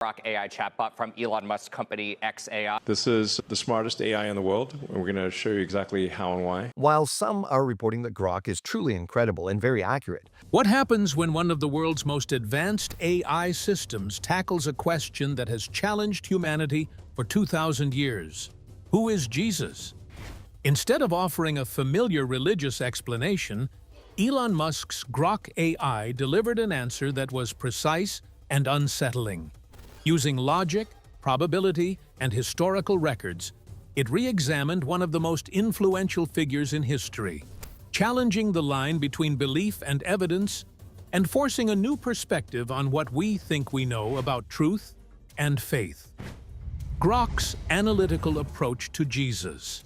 Grok AI chatbot from Elon Musk company XAI. This is the smartest AI in the world, and we're going to show you exactly how and why. While some are reporting that Grok is truly incredible and very accurate. What happens when one of the world's most advanced AI systems tackles a question that has challenged humanity for 2,000 years? Who is Jesus? Instead of offering a familiar religious explanation, Elon Musk's Grok AI delivered an answer that was precise and unsettling. Using logic, probability, and historical records, it re-examined one of the most influential figures in history, challenging the line between belief and evidence and forcing a new perspective on what we think we know about truth and faith. Grok's analytical approach to Jesus.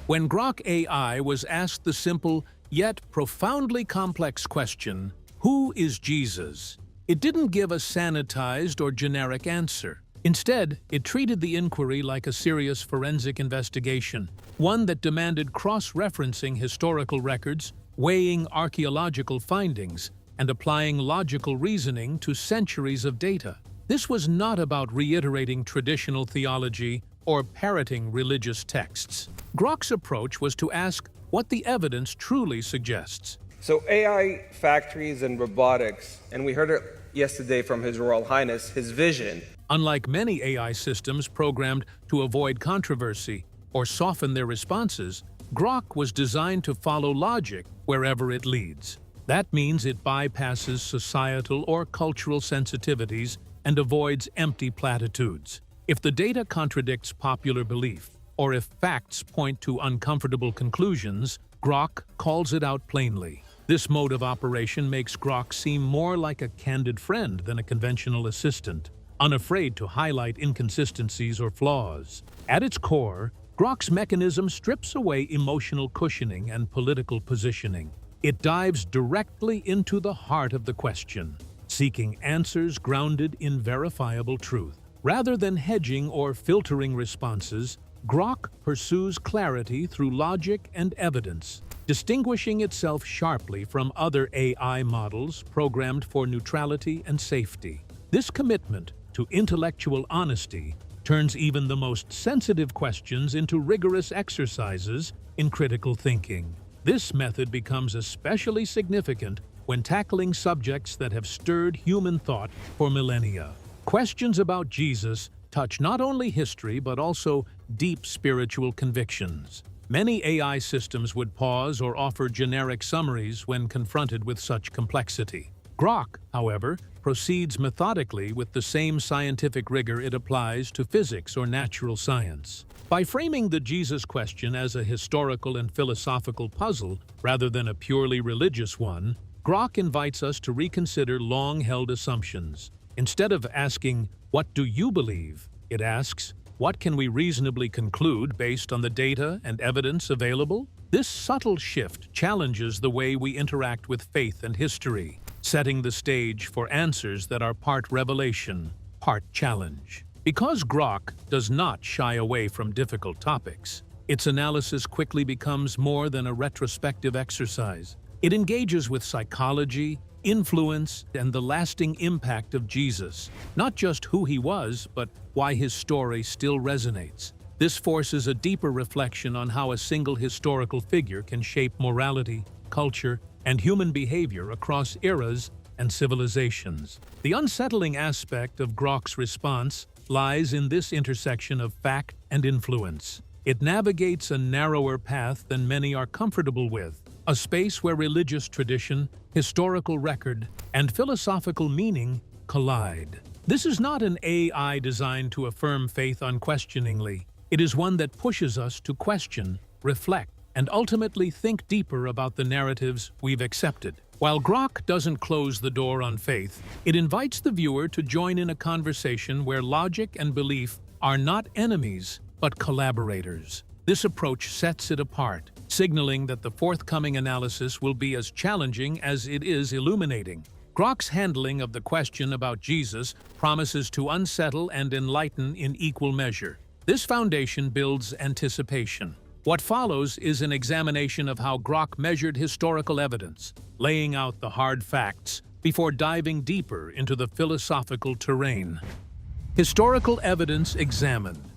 When Grok AI was asked the simple yet profoundly complex question, "Who is Jesus?" it didn't give a sanitized or generic answer. Instead, it treated the inquiry like a serious forensic investigation, one that demanded cross-referencing historical records, weighing archaeological findings, and applying logical reasoning to centuries of data. This was not about reiterating traditional theology or parroting religious texts. Grok's approach was to ask what the evidence truly suggests. So AI factories and robotics, and we heard it yesterday from His Royal Highness, his vision. Unlike many AI systems programmed to avoid controversy or soften their responses, Grok was designed to follow logic wherever it leads. That means it bypasses societal or cultural sensitivities and avoids empty platitudes. If the data contradicts popular belief, or if facts point to uncomfortable conclusions, Grok calls it out plainly. This mode of operation makes Grok seem more like a candid friend than a conventional assistant, unafraid to highlight inconsistencies or flaws. At its core, Grok's mechanism strips away emotional cushioning and political positioning. It dives directly into the heart of the question, seeking answers grounded in verifiable truth. Rather than hedging or filtering responses, Grok pursues clarity through logic and evidence, distinguishing itself sharply from other AI models programmed for neutrality and safety. This commitment to intellectual honesty turns even the most sensitive questions into rigorous exercises in critical thinking. This method becomes especially significant when tackling subjects that have stirred human thought for millennia. Questions about Jesus touch not only history but also deep spiritual convictions. Many AI systems would pause or offer generic summaries when confronted with such complexity. Grok, however, proceeds methodically with the same scientific rigor it applies to physics or natural science. By framing the Jesus question as a historical and philosophical puzzle rather than a purely religious one, Grok invites us to reconsider long-held assumptions. Instead of asking, "What do you believe?" it asks, "What can we reasonably conclude based on the data and evidence available?" This subtle shift challenges the way we interact with faith and history, setting the stage for answers that are part revelation, part challenge. Because Grok does not shy away from difficult topics, its analysis quickly becomes more than a retrospective exercise. It engages with psychology, influence, and the lasting impact of Jesus, not just who he was, but why his story still resonates. This forces a deeper reflection on how a single historical figure can shape morality, culture, and human behavior across eras and civilizations. The unsettling aspect of Grok's response lies in this intersection of fact and influence. It navigates a narrower path than many are comfortable with, a space where religious tradition, historical record, and philosophical meaning collide. This is not an AI designed to affirm faith unquestioningly. It is one that pushes us to question, reflect, and ultimately think deeper about the narratives we've accepted. While Grok doesn't close the door on faith, it invites the viewer to join in a conversation where logic and belief are not enemies, but collaborators. This approach sets it apart, signaling that the forthcoming analysis will be as challenging as it is illuminating. Grok's handling of the question about Jesus promises to unsettle and enlighten in equal measure. This foundation builds anticipation. What follows is an examination of how Grok measured historical evidence, laying out the hard facts before diving deeper into the philosophical terrain. Historical evidence examined.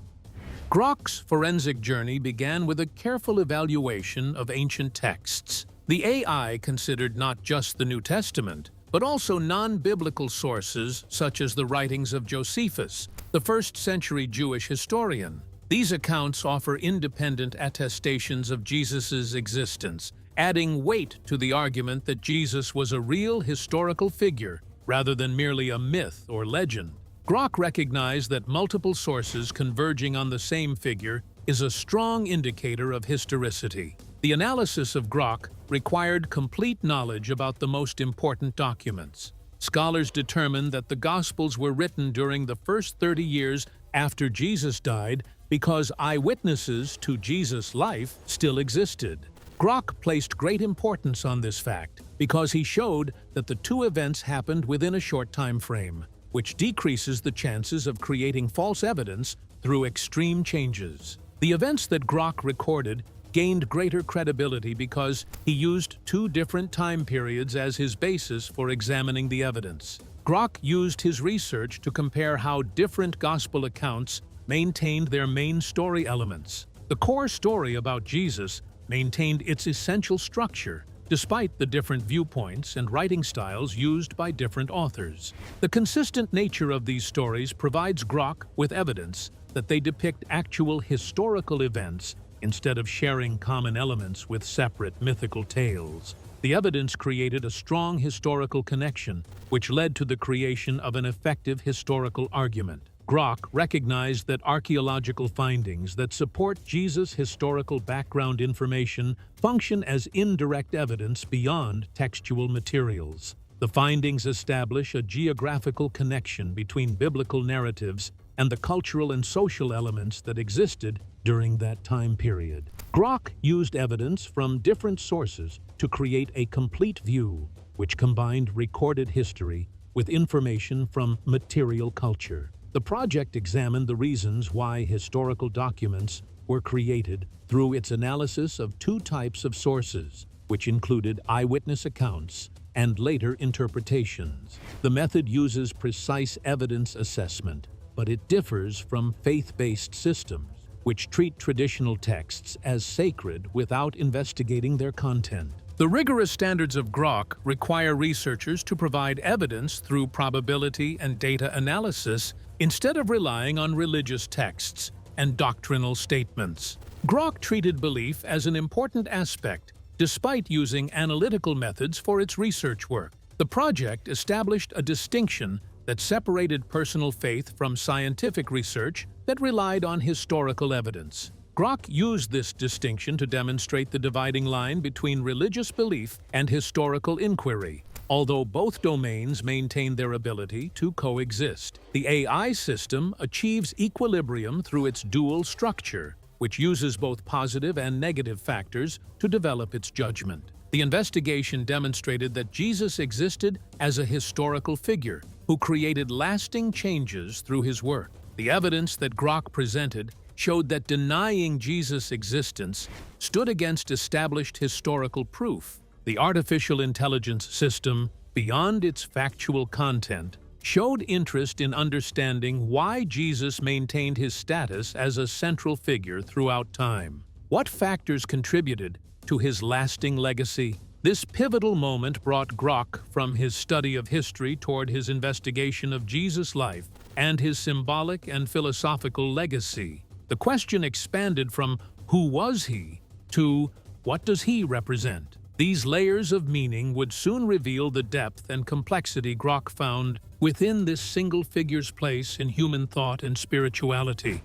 Grok's forensic journey began with a careful evaluation of ancient texts. The AI considered not just the New Testament, but also non-biblical sources such as the writings of Josephus, the first-century Jewish historian. These accounts offer independent attestations of Jesus' existence, adding weight to the argument that Jesus was a real historical figure rather than merely a myth or legend. Grok recognized that multiple sources converging on the same figure is a strong indicator of historicity. The analysis of Grok required complete knowledge about the most important documents. Scholars determined that the Gospels were written during the first 30 years after Jesus died because eyewitnesses to Jesus' life still existed. Grok placed great importance on this fact because he showed that the two events happened within a short time frame, which decreases the chances of creating false evidence through extreme changes. The events that Grok recorded gained greater credibility because he used two different time periods as his basis for examining the evidence. Grok used his research to compare how different gospel accounts maintained their main story elements. The core story about Jesus maintained its essential structure, despite the different viewpoints and writing styles used by different authors. The consistent nature of these stories provides Grok with evidence that they depict actual historical events instead of sharing common elements with separate mythical tales. The evidence created a strong historical connection, which led to the creation of an effective historical argument. Grok recognized that archaeological findings that support Jesus' historical background information function as indirect evidence beyond textual materials. The findings establish a geographical connection between biblical narratives and the cultural and social elements that existed during that time period. Grok used evidence from different sources to create a complete view, which combined recorded history with information from material culture. The project examined the reasons why historical documents were created through its analysis of two types of sources, which included eyewitness accounts and later interpretations. The method uses precise evidence assessment, but it differs from faith-based systems, which treat traditional texts as sacred without investigating their content. The rigorous standards of Grok require researchers to provide evidence through probability and data analysis instead of relying on religious texts and doctrinal statements. Grok treated belief as an important aspect, despite using analytical methods for its research work. The project established a distinction that separated personal faith from scientific research that relied on historical evidence. Grok used this distinction to demonstrate the dividing line between religious belief and historical inquiry, although both domains maintain their ability to coexist. The AI system achieves equilibrium through its dual structure, which uses both positive and negative factors to develop its judgment. The investigation demonstrated that Jesus existed as a historical figure who created lasting changes through his work. The evidence that Grok presented showed that denying Jesus' existence stood against established historical proof. The artificial intelligence system, beyond its factual content, showed interest in understanding why Jesus maintained his status as a central figure throughout time. What factors contributed to his lasting legacy? This pivotal moment brought Grok from his study of history toward his investigation of Jesus' life and his symbolic and philosophical legacy. The question expanded from who was he to what does he represent? These layers of meaning would soon reveal the depth and complexity Grok found within this single figure's place in human thought and spirituality.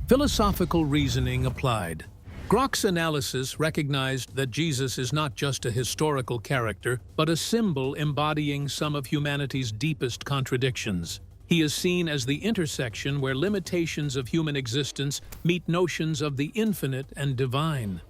Philosophical reasoning applied. Grok's analysis recognized that Jesus is not just a historical character, but a symbol embodying some of humanity's deepest contradictions. He is seen as the intersection where limitations of human existence meet notions of the infinite and divine.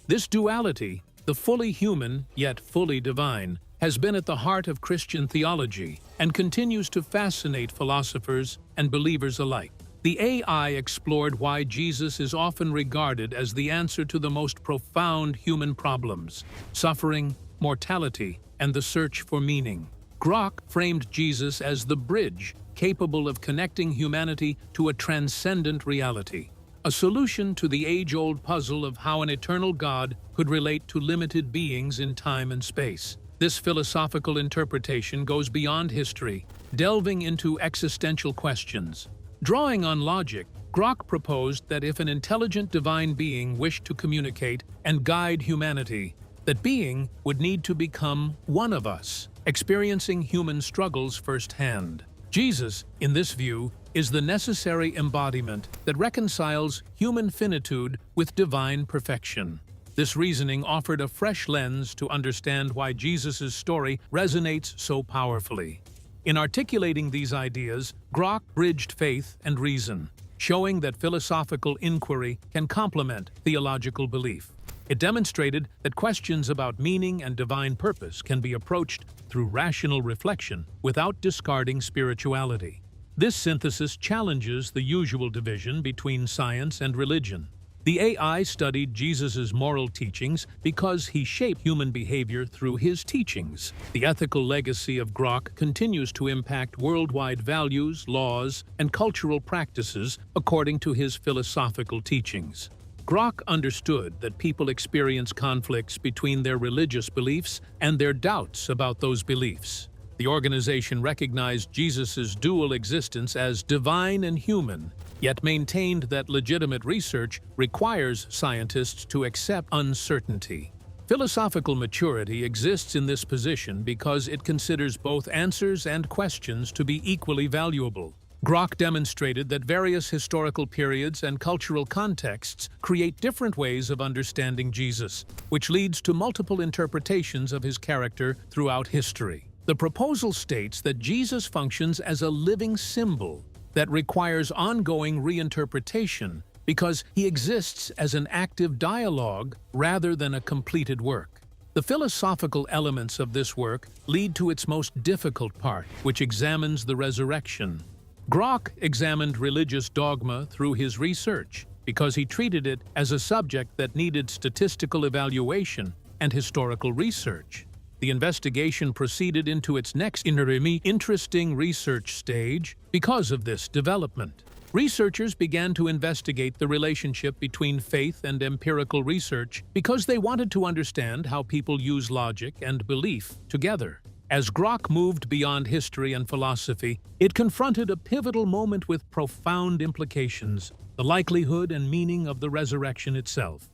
This duality, the fully human yet fully divine, has been at the heart of Christian theology and continues to fascinate philosophers and believers alike. The AI explored why Jesus is often regarded as the answer to the most profound human problems: suffering, mortality, and the search for meaning. Grok framed Jesus as the bridge capable of connecting humanity to a transcendent reality, a solution to the age-old puzzle of how an eternal God could relate to limited beings in time and space. This philosophical interpretation goes beyond history, delving into existential questions. Drawing on logic, Grok proposed that if an intelligent divine being wished to communicate and guide humanity, that being would need to become one of us, experiencing human struggles firsthand. Jesus, in this view, is the necessary embodiment that reconciles human finitude with divine perfection. This reasoning offered a fresh lens to understand why Jesus' story resonates so powerfully. In articulating these ideas, Grok bridged faith and reason, showing that philosophical inquiry can complement theological belief. It demonstrated that questions about meaning and divine purpose can be approached through rational reflection without discarding spirituality. This synthesis challenges the usual division between science and religion. The AI studied Jesus' moral teachings because he shaped human behavior through his teachings. The ethical legacy of Grok continues to impact worldwide values, laws, and cultural practices according to his philosophical teachings. Grok understood that people experience conflicts between their religious beliefs and their doubts about those beliefs. The organization recognized Jesus' dual existence as divine and human, yet maintained that legitimate research requires scientists to accept uncertainty. Philosophical maturity exists in this position because it considers both answers and questions to be equally valuable. Grok demonstrated that various historical periods and cultural contexts create different ways of understanding Jesus, which leads to multiple interpretations of his character throughout history. The proposal states that Jesus functions as a living symbol that requires ongoing reinterpretation because he exists as an active dialogue rather than a completed work. The philosophical elements of this work lead to its most difficult part, which examines the resurrection. Grok examined religious dogma through his research because he treated it as a subject that needed statistical evaluation and historical research. The investigation proceeded into its next interesting research stage because of this development. Researchers began to investigate the relationship between faith and empirical research because they wanted to understand how people use logic and belief together. As Grok moved beyond history and philosophy, it confronted a pivotal moment with profound implications, the likelihood and meaning of the resurrection itself.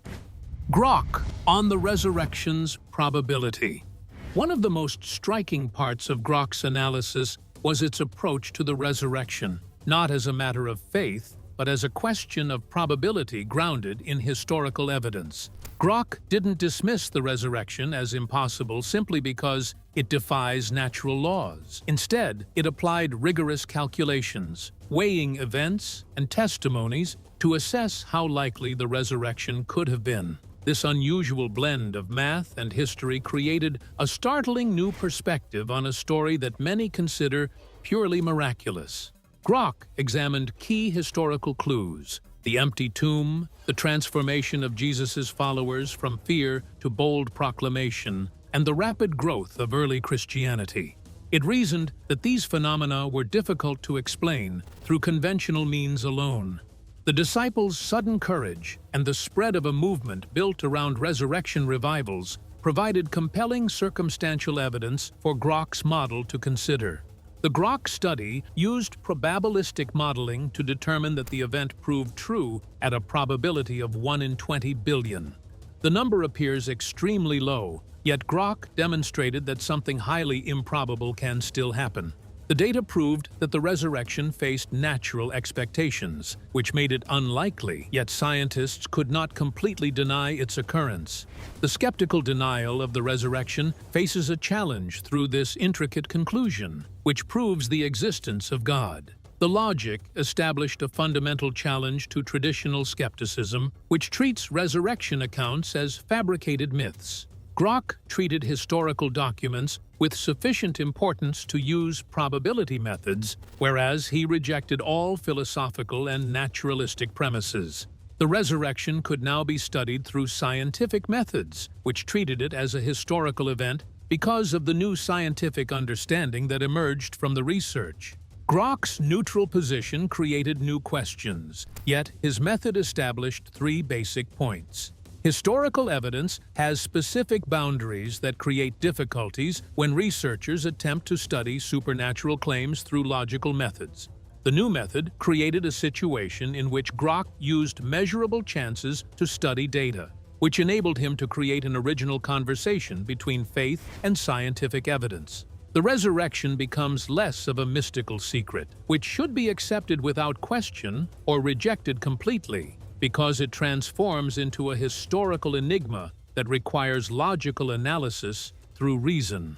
Grok on the resurrection's probability. One of the most striking parts of Grok's analysis was its approach to the resurrection, not as a matter of faith, but as a question of probability grounded in historical evidence. Grok didn't dismiss the resurrection as impossible simply because it defies natural laws. Instead, it applied rigorous calculations, weighing events and testimonies to assess how likely the resurrection could have been. This unusual blend of math and history created a startling new perspective on a story that many consider purely miraculous. Grok examined key historical clues: the empty tomb, the transformation of Jesus' followers from fear to bold proclamation, and the rapid growth of early Christianity. It reasoned that these phenomena were difficult to explain through conventional means alone. The disciples' sudden courage and the spread of a movement built around resurrection revivals provided compelling circumstantial evidence for Grok's model to consider. The Grok study used probabilistic modeling to determine that the event proved true at a probability of 1 in 20 billion. The number appears extremely low, yet Grok demonstrated that something highly improbable can still happen. The data proved that the resurrection faced natural expectations, which made it unlikely, yet scientists could not completely deny its occurrence. The skeptical denial of the resurrection faces a challenge through this intricate conclusion, which proves the existence of God. The logic established a fundamental challenge to traditional skepticism, which treats resurrection accounts as fabricated myths. Grok treated historical documents with sufficient importance to use probability methods, whereas he rejected all philosophical and naturalistic premises. The resurrection could now be studied through scientific methods, which treated it as a historical event because of the new scientific understanding that emerged from the research. Grok's neutral position created new questions, yet his method established three basic points. Historical evidence has specific boundaries that create difficulties when researchers attempt to study supernatural claims through logical methods. The new method created a situation in which Grok used measurable chances to study data, which enabled him to create an original conversation between faith and scientific evidence. The resurrection becomes less of a mystical secret, which should be accepted without question or rejected completely, because it transforms into a historical enigma that requires logical analysis through reason.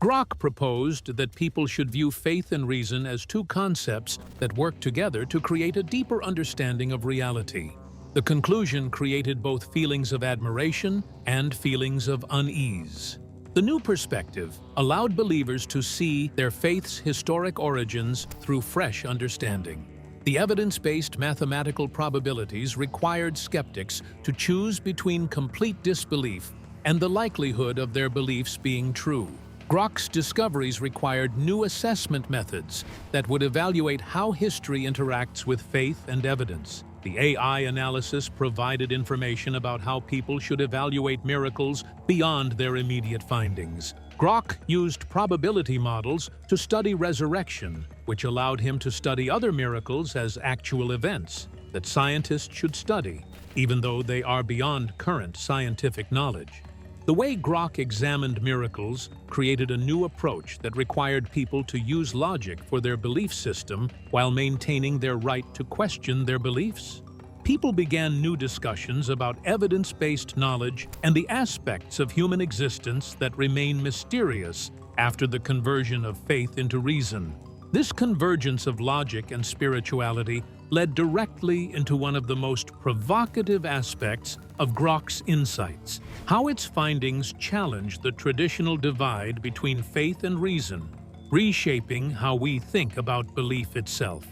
Grok proposed that people should view faith and reason as two concepts that work together to create a deeper understanding of reality. The conclusion created both feelings of admiration and feelings of unease. The new perspective allowed believers to see their faith's historic origins through fresh understanding. The evidence-based mathematical probabilities required skeptics to choose between complete disbelief and the likelihood of their beliefs being true. Grok's discoveries required new assessment methods that would evaluate how history interacts with faith and evidence. The AI analysis provided information about how people should evaluate miracles beyond their immediate findings. Grok used probability models to study resurrection, which allowed him to study other miracles as actual events that scientists should study, even though they are beyond current scientific knowledge. The way Grok examined miracles created a new approach that required people to use logic for their belief system while maintaining their right to question their beliefs. People began new discussions about evidence-based knowledge and the aspects of human existence that remain mysterious after the conversion of faith into reason. This convergence of logic and spirituality led directly into one of the most provocative aspects of Grok's insights: how its findings challenge the traditional divide between faith and reason, reshaping how we think about belief itself.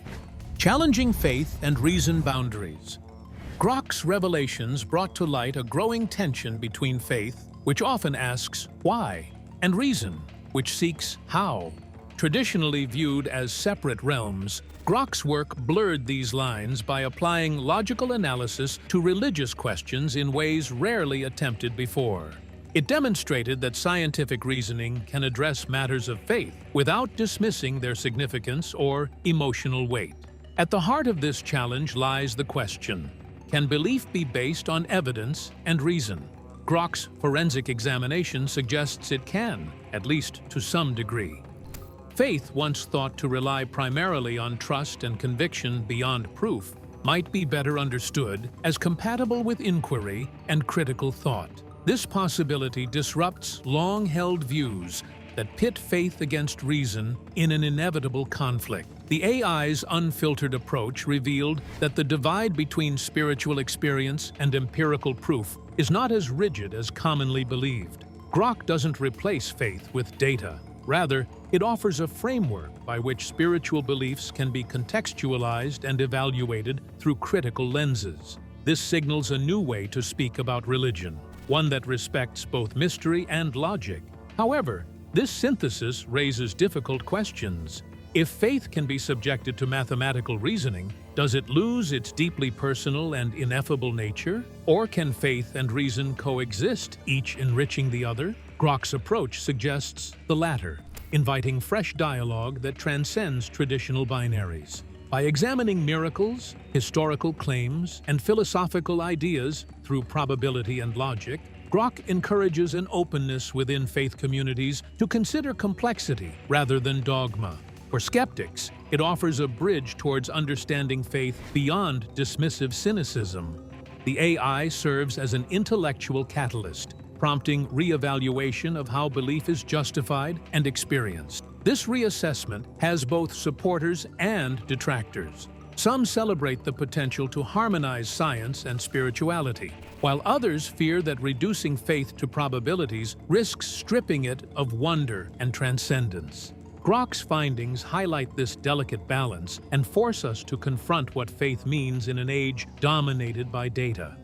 Challenging faith and reason boundaries. Grok's revelations brought to light a growing tension between faith, which often asks why, and reason, which seeks how. Traditionally viewed as separate realms, Grok's work blurred these lines by applying logical analysis to religious questions in ways rarely attempted before. It demonstrated that scientific reasoning can address matters of faith without dismissing their significance or emotional weight. At the heart of this challenge lies the question: can belief be based on evidence and reason? Grok's forensic examination suggests it can, at least to some degree. Faith, once thought to rely primarily on trust and conviction beyond proof, might be better understood as compatible with inquiry and critical thought. This possibility disrupts long-held views that pit faith against reason in an inevitable conflict. The AI's unfiltered approach revealed that the divide between spiritual experience and empirical proof is not as rigid as commonly believed. Grok doesn't replace faith with data. Rather, it offers a framework by which spiritual beliefs can be contextualized and evaluated through critical lenses. This signals a new way to speak about religion, one that respects both mystery and logic. However, this synthesis raises difficult questions. If faith can be subjected to mathematical reasoning, does it lose its deeply personal and ineffable nature? Or can faith and reason coexist, each enriching the other? Grok's approach suggests the latter, inviting fresh dialogue that transcends traditional binaries. By examining miracles, historical claims, and philosophical ideas through probability and logic, Grok encourages an openness within faith communities to consider complexity rather than dogma. For skeptics, it offers a bridge towards understanding faith beyond dismissive cynicism. The AI serves as an intellectual catalyst, prompting reevaluation of how belief is justified and experienced. This reassessment has both supporters and detractors. Some celebrate the potential to harmonize science and spirituality, while others fear that reducing faith to probabilities risks stripping it of wonder and transcendence. Grok's findings highlight this delicate balance and force us to confront what faith means in an age dominated by data.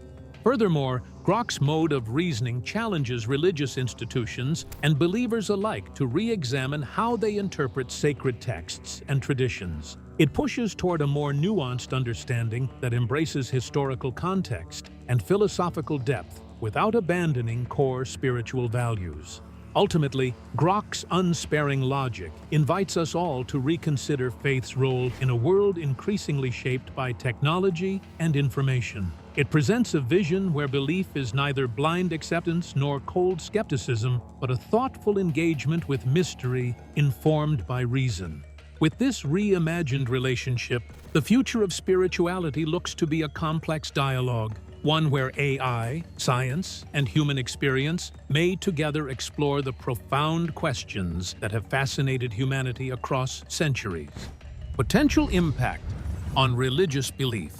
Furthermore, Grok's mode of reasoning challenges religious institutions and believers alike to re-examine how they interpret sacred texts and traditions. It pushes toward a more nuanced understanding that embraces historical context and philosophical depth without abandoning core spiritual values. Ultimately, Grok's unsparing logic invites us all to reconsider faith's role in a world increasingly shaped by technology and information. It presents a vision where belief is neither blind acceptance nor cold skepticism, but a thoughtful engagement with mystery informed by reason. With this reimagined relationship, the future of spirituality looks to be a complex dialogue, one where AI, science, and human experience may together explore the profound questions that have fascinated humanity across centuries. Potential impact on religious belief.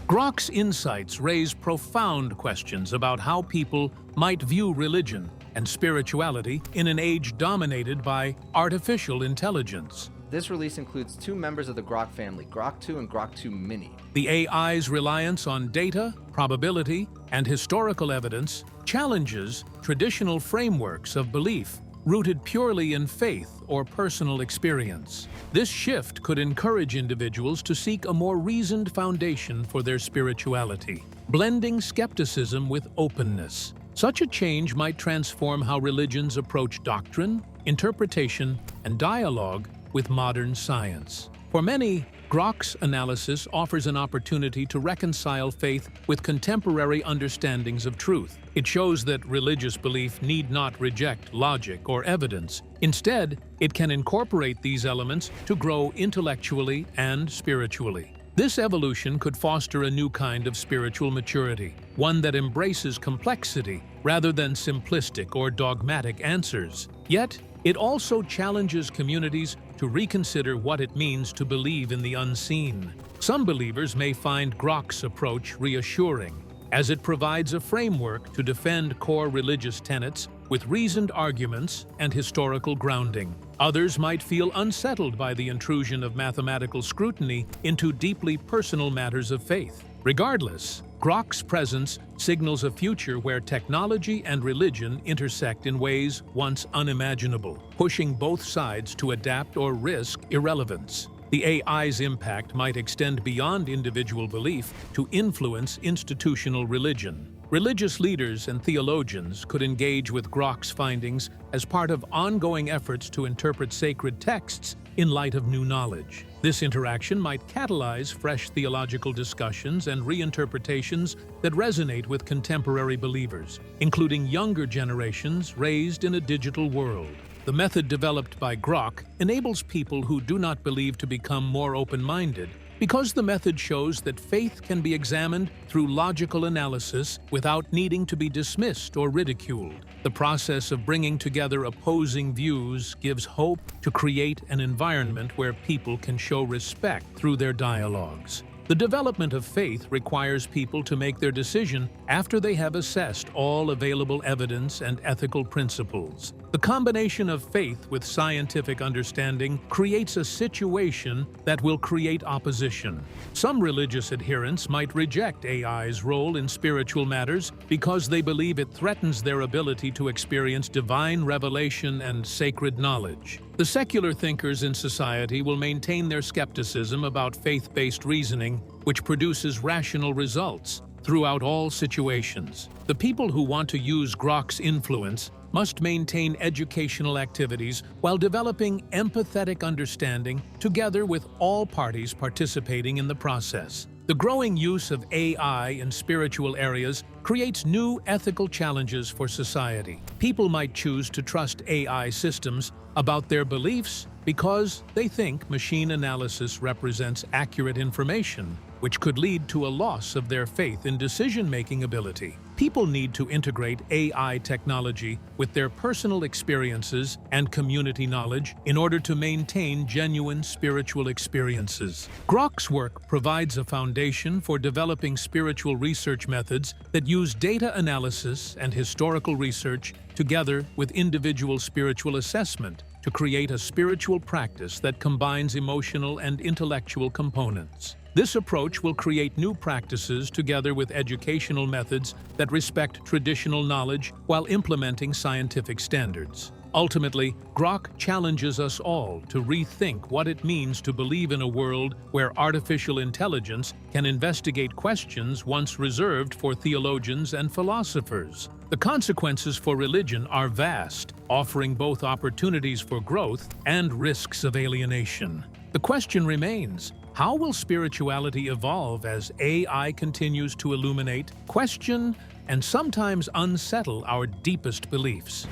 Grok's insights raise profound questions about how people might view religion and spirituality in an age dominated by artificial intelligence. This release includes 2 members of the Grok family, Grok 2 and Grok 2 Mini. The AI's reliance on data, probability, and historical evidence challenges traditional frameworks of belief rooted purely in faith or personal experience. This shift could encourage individuals to seek a more reasoned foundation for their spirituality, blending skepticism with openness. Such a change might transform how religions approach doctrine, interpretation, and dialogue with modern science. For many, Grok's analysis offers an opportunity to reconcile faith with contemporary understandings of truth. It shows that religious belief need not reject logic or evidence. Instead, it can incorporate these elements to grow intellectually and spiritually. This evolution could foster a new kind of spiritual maturity, one that embraces complexity rather than simplistic or dogmatic answers. Yet, it also challenges communities to reconsider what it means to believe in the unseen. Some believers may find Grok's approach reassuring, as it provides a framework to defend core religious tenets with reasoned arguments and historical grounding. Others might feel unsettled by the intrusion of mathematical scrutiny into deeply personal matters of faith. Regardless, Grok's presence signals a future where technology and religion intersect in ways once unimaginable, pushing both sides to adapt or risk irrelevance. The AI's impact might extend beyond individual belief to influence institutional religion. Religious leaders and theologians could engage with Grok's findings as part of ongoing efforts to interpret sacred texts in light of new knowledge. This interaction might catalyze fresh theological discussions and reinterpretations that resonate with contemporary believers, including younger generations raised in a digital world. The method developed by Grok enables people who do not believe to become more open-minded, because the method shows that faith can be examined through logical analysis without needing to be dismissed or ridiculed. The process of bringing together opposing views gives hope to create an environment where people can show respect through their dialogues. The development of faith requires people to make their decision after they have assessed all available evidence and ethical principles. The combination of faith with scientific understanding creates a situation that will create opposition. Some religious adherents might reject AI's role in spiritual matters because they believe it threatens their ability to experience divine revelation and sacred knowledge. The secular thinkers in society will maintain their skepticism about faith-based reasoning, which produces rational results throughout all situations. The people who want to use Grok's influence must maintain educational activities while developing empathetic understanding together with all parties participating in the process. The growing use of AI in spiritual areas creates new ethical challenges for society. People might choose to trust AI systems about their beliefs because they think machine analysis represents accurate information, which could lead to a loss of their faith in decision-making ability. People need to integrate AI technology with their personal experiences and community knowledge in order to maintain genuine spiritual experiences. Grok's work provides a foundation for developing spiritual research methods that use data analysis and historical research together with individual spiritual assessment to create a spiritual practice that combines emotional and intellectual components. This approach will create new practices together with educational methods that respect traditional knowledge while implementing scientific standards. Ultimately, Grok challenges us all to rethink what it means to believe in a world where artificial intelligence can investigate questions once reserved for theologians and philosophers. The consequences for religion are vast, offering both opportunities for growth and risks of alienation. The question remains, how will spirituality evolve as AI continues to illuminate, question, and sometimes unsettle our deepest beliefs?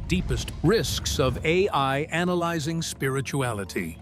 Deepest risks of AI analyzing spirituality.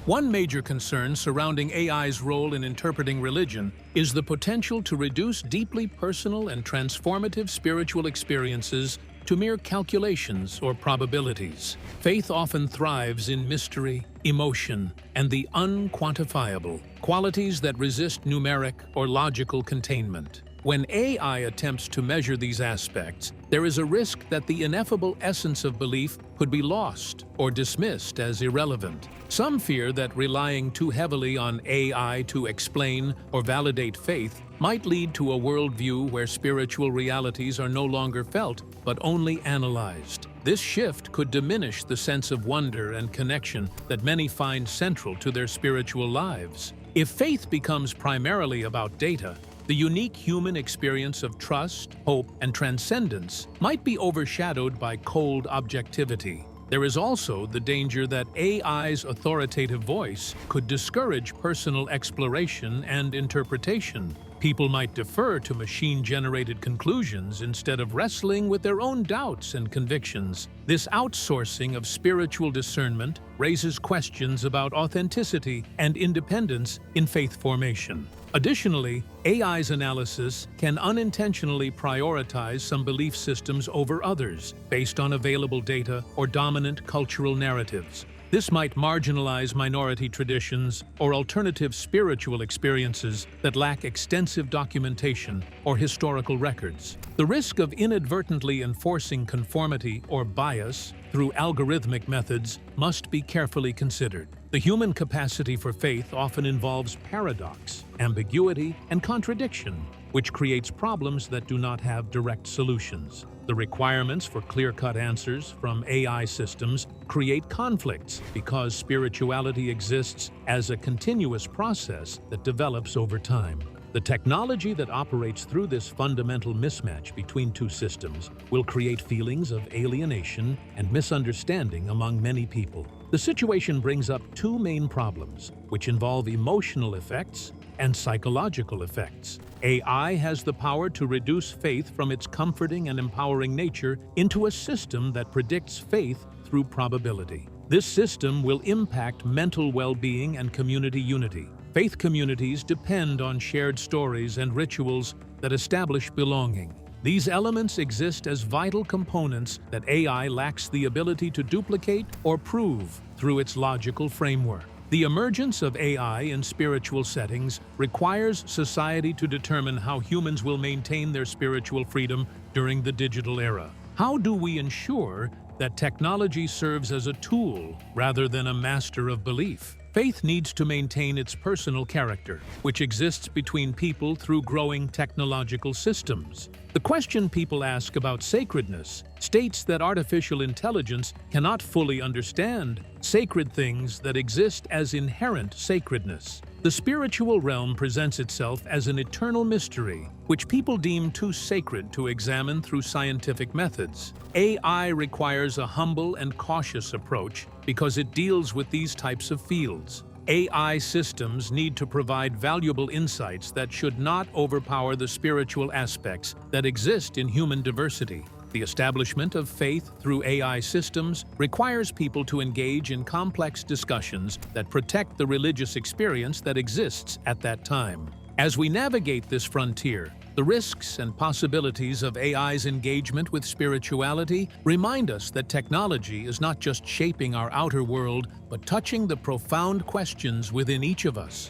One major concern surrounding AI's role in interpreting religion is the potential to reduce deeply personal and transformative spiritual experiences to mere calculations or probabilities. Faith often thrives in mystery, emotion, and the unquantifiable, qualities that resist numeric or logical containment. When AI attempts to measure these aspects, there is a risk that the ineffable essence of belief could be lost or dismissed as irrelevant. Some fear that relying too heavily on AI to explain or validate faith might lead to a worldview where spiritual realities are no longer felt, but only analyzed. This shift could diminish the sense of wonder and connection that many find central to their spiritual lives. If faith becomes primarily about data, the unique human experience of trust, hope, and transcendence might be overshadowed by cold objectivity. There is also the danger that AI's authoritative voice could discourage personal exploration and interpretation. People might defer to machine-generated conclusions instead of wrestling with their own doubts and convictions. This outsourcing of spiritual discernment raises questions about authenticity and independence in faith formation. Additionally, AI's analysis can unintentionally prioritize some belief systems over others based on available data or dominant cultural narratives. This might marginalize minority traditions or alternative spiritual experiences that lack extensive documentation or historical records. The risk of inadvertently enforcing conformity or bias through algorithmic methods must be carefully considered. The human capacity for faith often involves paradox, ambiguity, and contradiction, which creates problems that do not have direct solutions. The requirements for clear-cut answers from AI systems create conflicts because spirituality exists as a continuous process that develops over time. The technology that operates through this fundamental mismatch between two systems will create feelings of alienation and misunderstanding among many people. The situation brings up two main problems, which involve emotional effects and psychological effects. AI has the power to reduce faith from its comforting and empowering nature into a system that predicts faith through probability. This system will impact mental well-being and community unity. Faith communities depend on shared stories and rituals that establish belonging. These elements exist as vital components that AI lacks the ability to duplicate or prove through its logical framework. The emergence of AI in spiritual settings requires society to determine how humans will maintain their spiritual freedom during the digital era. How do we ensure that technology serves as a tool rather than a master of belief? Faith needs to maintain its personal character, which exists between people through growing technological systems. The question people ask about sacredness states that artificial intelligence cannot fully understand sacred things that exist as inherent sacredness. The spiritual realm presents itself as an eternal mystery, which people deem too sacred to examine through scientific methods. AI requires a humble and cautious approach because it deals with these types of fields. AI systems need to provide valuable insights that should not overpower the spiritual aspects that exist in human diversity. The establishment of faith through AI systems requires people to engage in complex discussions that protect the religious experience that exists at that time. As we navigate this frontier, the risks and possibilities of AI's engagement with spirituality remind us that technology is not just shaping our outer world, but touching the profound questions within each of us.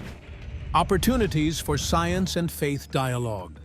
Opportunities for science and faith dialogue.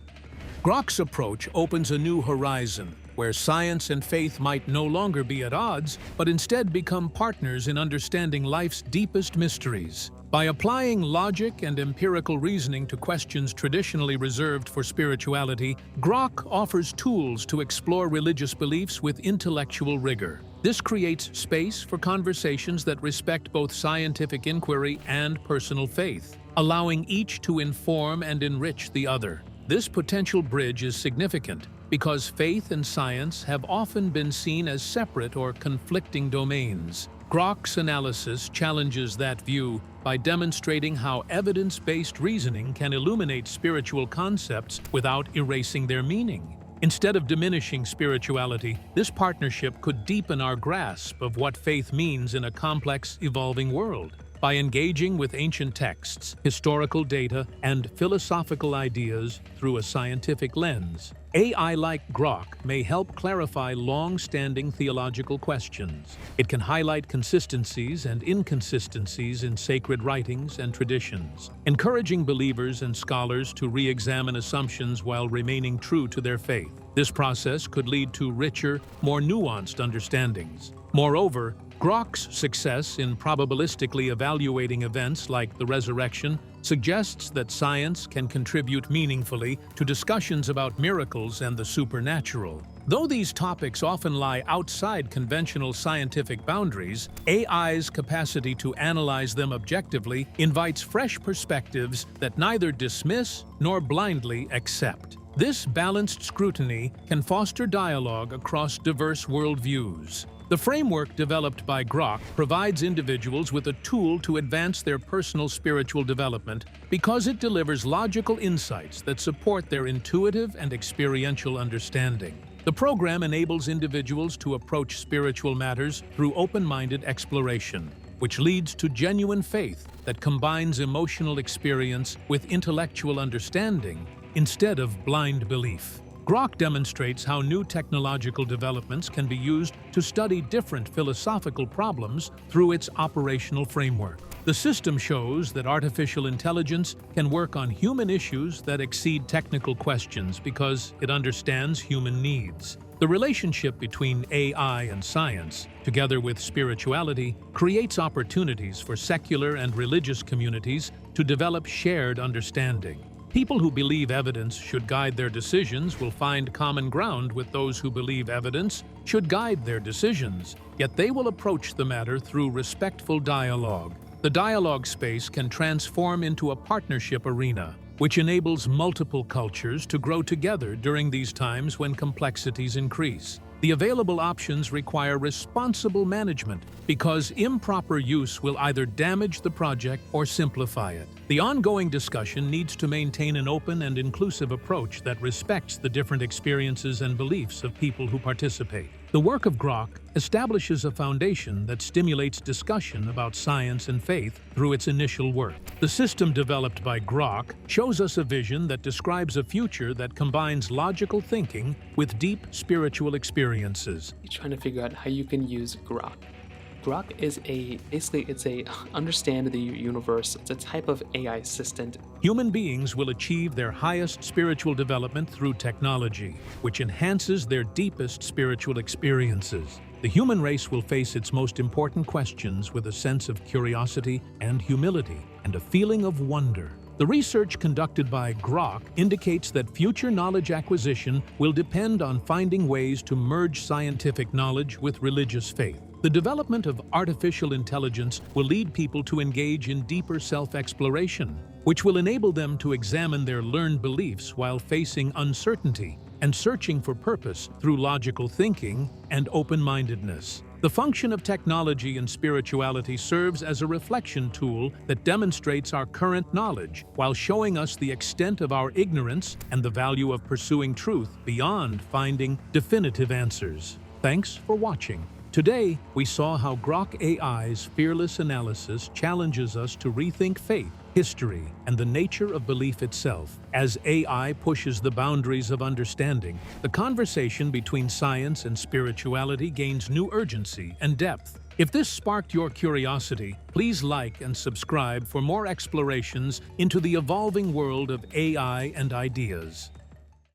Grok's approach opens a new horizon, where science and faith might no longer be at odds, but instead become partners in understanding life's deepest mysteries. By applying logic and empirical reasoning to questions traditionally reserved for spirituality, Grok offers tools to explore religious beliefs with intellectual rigor. This creates space for conversations that respect both scientific inquiry and personal faith, allowing each to inform and enrich the other. This potential bridge is significant because faith and science have often been seen as separate or conflicting domains. Grok's analysis challenges that view by demonstrating how evidence-based reasoning can illuminate spiritual concepts without erasing their meaning. Instead of diminishing spirituality, this partnership could deepen our grasp of what faith means in a complex, evolving world. By engaging with ancient texts, historical data, and philosophical ideas through a scientific lens, AI like Grok may help clarify long-standing theological questions. It can highlight consistencies and inconsistencies in sacred writings and traditions, encouraging believers and scholars to re-examine assumptions while remaining true to their faith. This process could lead to richer, more nuanced understandings. Moreover, Grok's success in probabilistically evaluating events like the resurrection suggests that science can contribute meaningfully to discussions about miracles and the supernatural. Though these topics often lie outside conventional scientific boundaries, AI's capacity to analyze them objectively invites fresh perspectives that neither dismiss nor blindly accept. This balanced scrutiny can foster dialogue across diverse worldviews. The framework developed by Grok provides individuals with a tool to advance their personal spiritual development because it delivers logical insights that support their intuitive and experiential understanding. The program enables individuals to approach spiritual matters through open-minded exploration, which leads to genuine faith that combines emotional experience with intellectual understanding instead of blind belief. Grok demonstrates how new technological developments can be used to study different philosophical problems through its operational framework. The system shows that artificial intelligence can work on human issues that exceed technical questions because it understands human needs. The relationship between AI and science, together with spirituality, creates opportunities for secular and religious communities to develop shared understanding. People who believe evidence should guide their decisions will find common ground with those who believe evidence should guide their decisions, yet they will approach the matter through respectful dialogue. The dialogue space can transform into a partnership arena, which enables multiple cultures to grow together during these times when complexities increase. The available options require responsible management because improper use will either damage the project or simplify it. The ongoing discussion needs to maintain an open and inclusive approach that respects the different experiences and beliefs of people who participate. The work of Grok establishes a foundation that stimulates discussion about science and faith through its initial work. The system developed by Grok shows us a vision that describes a future that combines logical thinking with deep spiritual experiences. Trying to figure out how you can use Grok. Grok is it's a understand the universe. It's a type of AI assistant. Human beings will achieve their highest spiritual development through technology, which enhances their deepest spiritual experiences. The human race will face its most important questions with a sense of curiosity and humility, and a feeling of wonder. The research conducted by Grok indicates that future knowledge acquisition will depend on finding ways to merge scientific knowledge with religious faith. The development of artificial intelligence will lead people to engage in deeper self-exploration, which will enable them to examine their learned beliefs while facing uncertainty and searching for purpose through logical thinking and open-mindedness. The function of technology and spirituality serves as a reflection tool that demonstrates our current knowledge while showing us the extent of our ignorance and the value of pursuing truth beyond finding definitive answers. Thanks for watching. Today, we saw how Grok AI's fearless analysis challenges us to rethink faith, history, and the nature of belief itself. As AI pushes the boundaries of understanding, the conversation between science and spirituality gains new urgency and depth. If this sparked your curiosity, please like and subscribe for more explorations into the evolving world of AI and ideas.